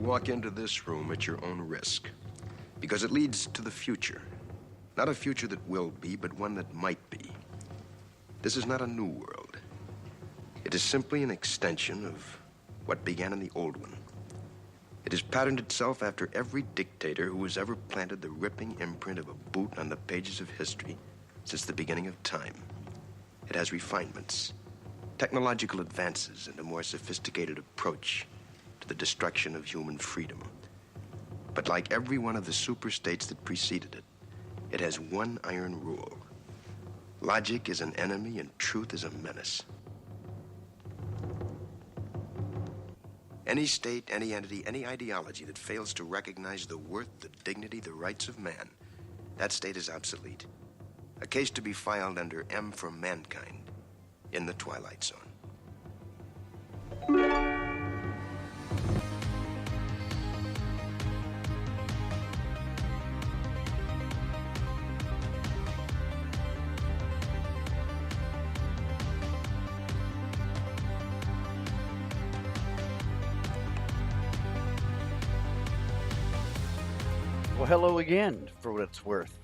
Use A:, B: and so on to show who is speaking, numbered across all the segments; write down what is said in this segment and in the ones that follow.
A: walk into this room at your own risk, because it leads to the future. Not a future that will be, but one that might be. This is not a new world. It is simply an extension of what began in the old one. It has patterned itself after every dictator who has ever planted the ripping imprint of a boot on the pages of history since the beginning of time. It has refinements, technological advances, and a more sophisticated approach to the destruction of human freedom. But like every one of the superstates that preceded it, it has one iron rule. Logic is an enemy and truth is a menace. Any state, any entity, any ideology that fails to recognize the worth, the dignity, the rights of man, that state is obsolete. A case to be filed under M for Mankind in the Twilight Zone.
B: Well, hello again, for what it's worth.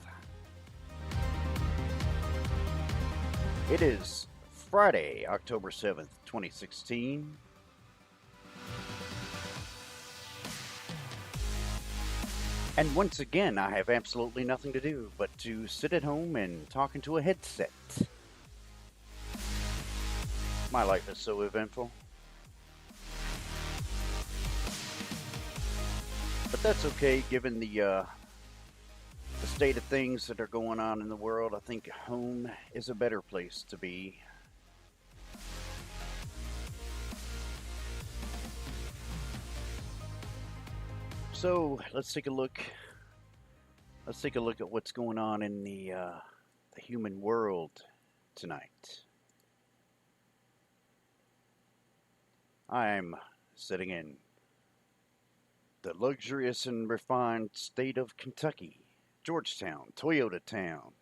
B: It is Friday, October 7th, 2016. And once again, I have absolutely nothing to do but to sit at home and talk into a headset. My life is so eventful. But that's okay, given the state of things that are going on in the world. I think home is a better place to be. So let's take a look. Let's take a look at what's going on in the human world tonight. I'm sitting in the luxurious and refined state of Kentucky, Georgetown, Toyota Town,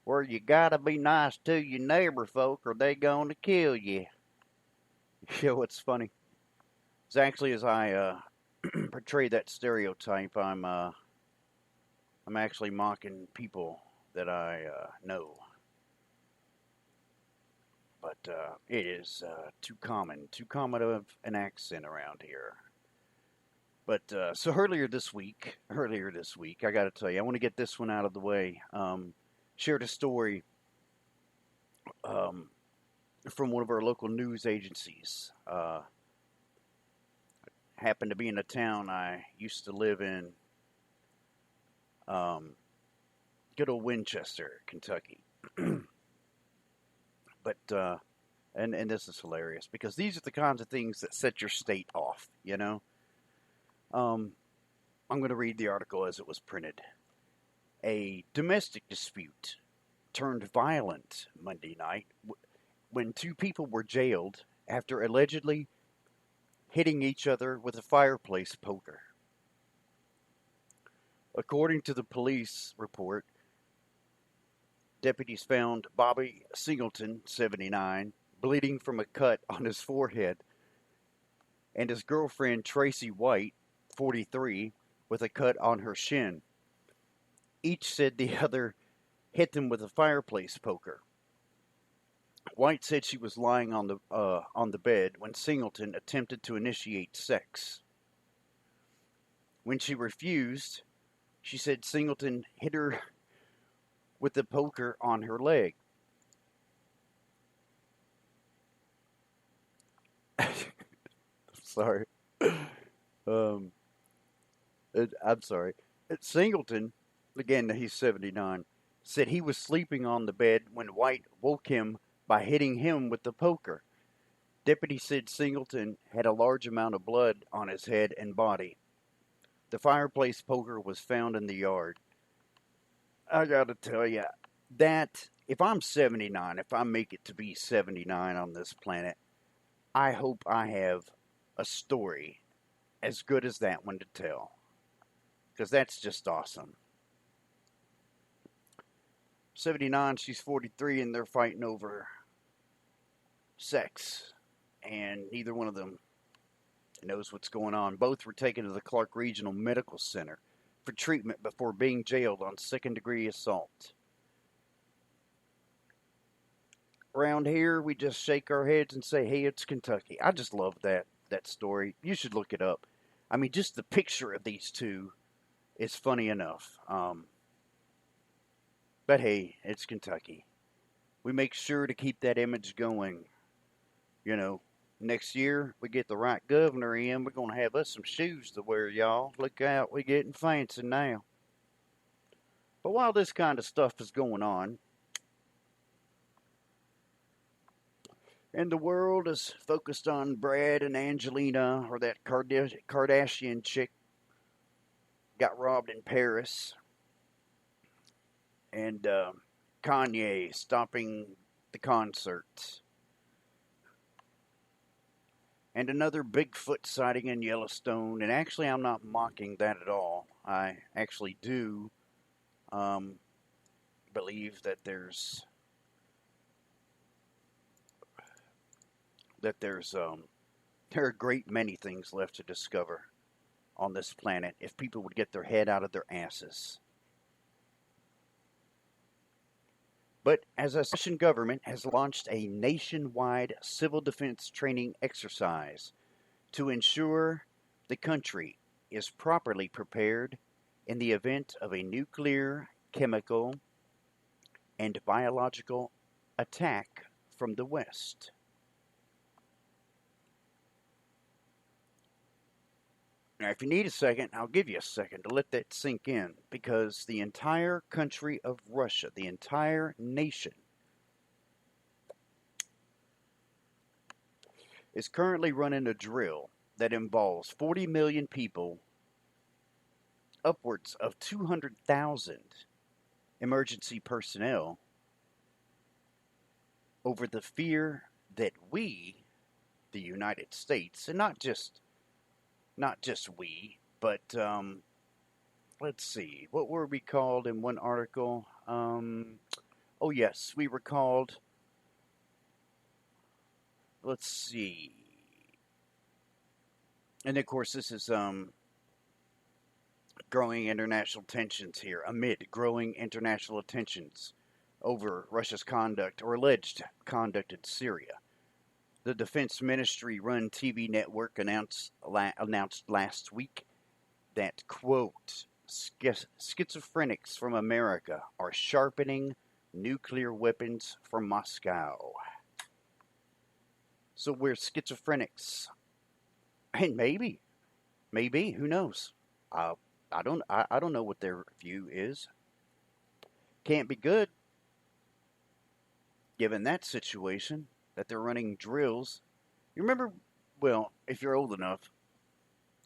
B: where you gotta be nice to your neighbor folk or they gonna kill you. You know what's funny? It's actually, as I portray that stereotype, I'm actually mocking people that I know. But it is too common of an accent around here. But so earlier this week, I got to tell you, I want to get this one out of the way. Shared a story from one of our local news agencies. Happened to be in a town I used to live in, good old Winchester, Kentucky. But and this is hilarious because these are the kinds of things that set your state off, you know. I'm going to read the article as it was printed. A domestic dispute turned violent Monday night when two people were jailed after allegedly hitting each other with a fireplace poker. According to the police report, deputies found Bobby Singleton, 79, bleeding from a cut on his forehead, and his girlfriend Tracy White, 43, with a cut on her shin. Each said the other hit them with a fireplace poker. White said she was lying on the bed when Singleton attempted to initiate sex. When she refused, she said Singleton hit her with the poker on her leg. Sorry. I'm sorry. Singleton, again, he's 79, said he was sleeping on the bed when White woke him by hitting him with the poker. Deputy said Singleton had a large amount of blood on his head and body. The fireplace poker was found in the yard. I gotta tell you, that, if I'm 79, if I make it to be 79 on this planet, I hope I have a story as good as that one to tell. Because that's just awesome. 79, she's 43, and they're fighting over sex. And neither one of them knows what's going on. Both were taken to the Clark Regional Medical Center for treatment before being jailed on second-degree assault. Around here, we just shake our heads and say, hey, it's Kentucky. I just love that story. You should look it up. I mean, just the picture of these two is funny enough. But hey, it's Kentucky. We make sure to keep that image going. You know, next year we get the right governor in, we're going to have us some shoes to wear, y'all. Look out, we're getting fancy now. But while this kind of stuff is going on, and the world is focused on Brad and Angelina, or that Kardashian chick got robbed in Paris, and Kanye stopping the concerts, and another Bigfoot sighting in Yellowstone. And actually, I'm not mocking that at all. I actually do believe that there are a great many things left to discover on this planet if people would get their head out of their asses. But as a Russian government has launched a nationwide civil defense training exercise to ensure the country is properly prepared in the event of a nuclear, chemical, and biological attack from the West. Now, if you need a second, I'll give you a second to let that sink in, because the entire country of Russia, the entire nation, is currently running a drill that involves 40 million people, upwards of 200,000 emergency personnel, over the fear that we, the United States, and not just we, but let's see, what were we called in one article? Oh yes, we were called, let's see, and of course this is growing international tensions here, amid growing international tensions over Russia's conduct, or alleged conduct, in Syria. The Defense Ministry-run TV network announced last week that, quote, schizophrenics from America are sharpening nuclear weapons for Moscow. So we're schizophrenics. And maybe, who knows? I don't know what their view is. Can't be good, given that situation, that they're running drills. You remember, well, if you're old enough,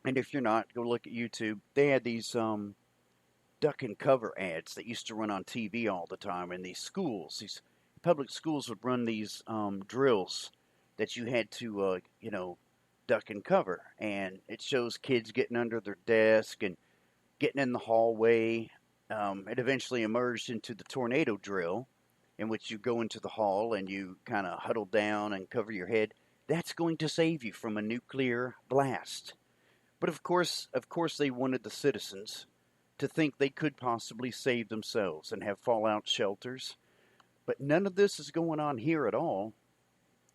B: and if you're not, go look at YouTube. They had these duck and cover ads that used to run on TV all the time in these schools. These public schools would run these drills that you had to, duck and cover. And it shows kids getting under their desk and getting in the hallway. It eventually emerged into the tornado drill, in which you go into the hall and you kind of huddle down and cover your head. That's going to save you from a nuclear blast. But of course they wanted the citizens to think they could possibly save themselves and have fallout shelters. But none of this is going on here at all.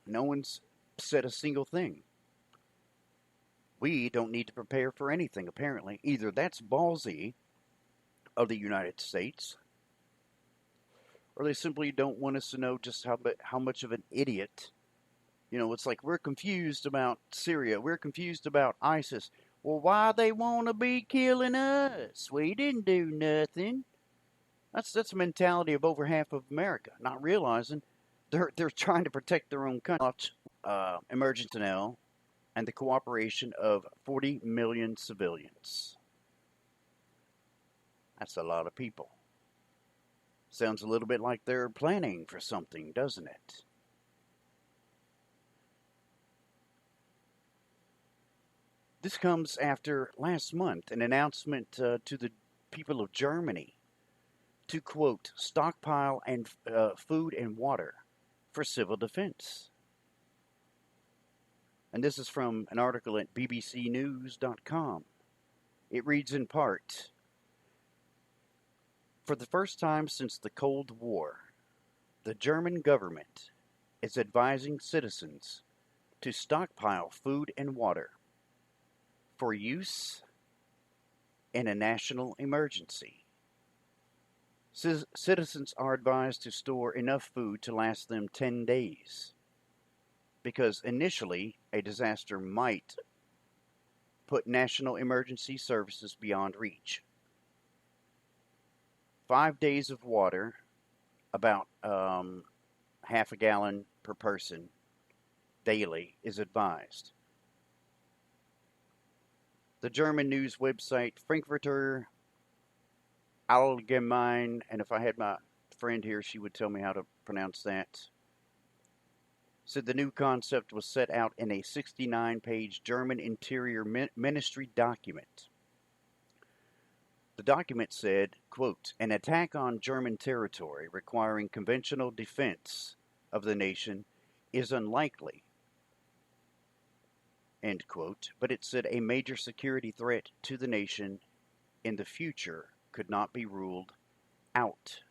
B: No one's said a single thing. We don't need to prepare for anything, apparently. Either that's ballsy of the United States, or they simply don't want us to know just how much of an idiot. It's like, we're confused about Syria. We're confused about ISIS. Well, why they want to be killing us? We didn't do nothing. That's the mentality of over half of America, not realizing they're trying to protect their own country. Emergency now, and the cooperation of 40 million civilians. That's a lot of people. Sounds a little bit like they're planning for something, doesn't it? This comes after last month an announcement to the people of Germany to, quote, stockpile and food and water for civil defense. And this is from an article at bbcnews.com. It reads in part, for the first time since the Cold War, the German government is advising citizens to stockpile food and water for use in a national emergency. Citizens are advised to store enough food to last them 10 days because initially a disaster might put national emergency services beyond reach. 5 days of water, about half a gallon per person daily, is advised. The German news website Frankfurter Allgemein, and if I had my friend here, she would tell me how to pronounce that, said the new concept was set out in a 69-page German Interior Ministry document. The document said, quote, an attack on German territory requiring conventional defense of the nation is unlikely, end quote, but it said a major security threat to the nation in the future could not be ruled out.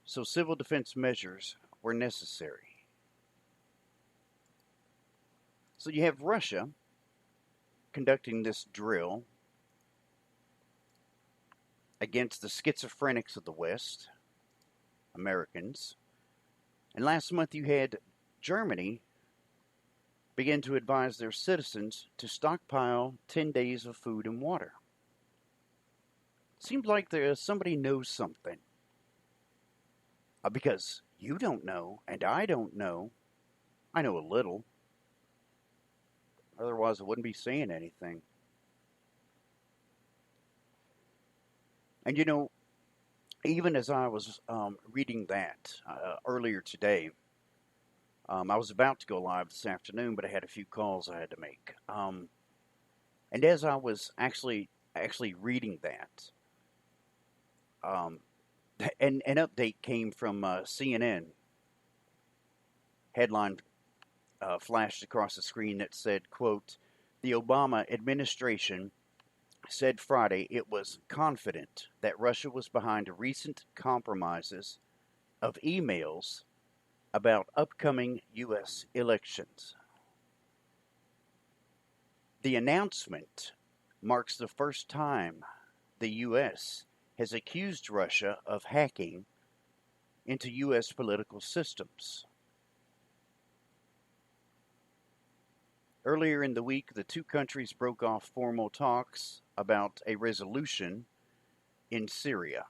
B: So civil defense measures were necessary. So you have Russia conducting this drill against the schizophrenics of the West, Americans. And last month you had Germany begin to advise their citizens to stockpile 10 days of food and water. Seems like somebody knows something. Because you don't know, and I don't know. I know a little. Otherwise, I wouldn't be saying anything. And you know, even as I was reading that earlier today, I was about to go live this afternoon, but I had a few calls I had to make. And as I was actually reading that, an update came from CNN. Headline flashed across the screen that said, quote, the Obama administration said Friday it was confident that Russia was behind recent compromises of emails about upcoming U.S. elections. The announcement marks the first time the U.S. has accused Russia of hacking into U.S. political systems. Earlier in the week, the two countries broke off formal talks about a resolution in Syria.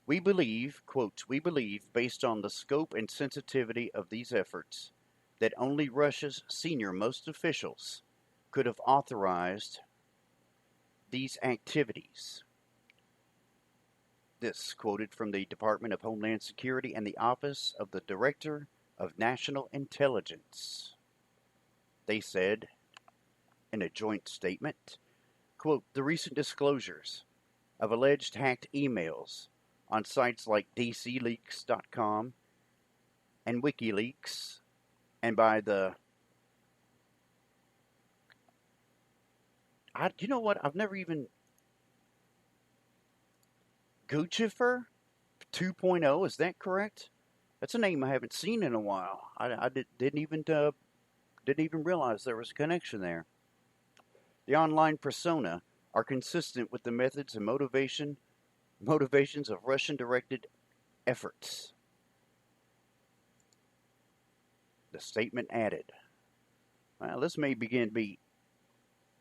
B: We believe, quote, we believe, based on the scope and sensitivity of these efforts, that only Russia's senior-most officials could have authorized these activities. This quoted from the Department of Homeland Security and the Office of the Director of National Intelligence. They said in a joint statement, quote, the recent disclosures of alleged hacked emails on sites like dcleaks.com and WikiLeaks and by the you know what? I've never even Guccifer 2.0, is that correct? That's a name I haven't seen in a while. I didn't even realize there was a connection there. The online persona are consistent with the methods and motivations of Russian-directed efforts. The statement added, well, this may begin to be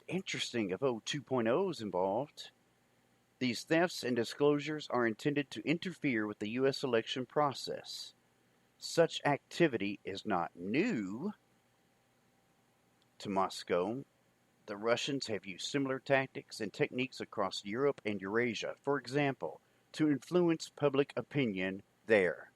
B: interesting if 2.0 is involved. These thefts and disclosures are intended to interfere with the U.S. election process. Such activity is not new to Moscow. The Russians have used similar tactics and techniques across Europe and Eurasia, for example, to influence public opinion there.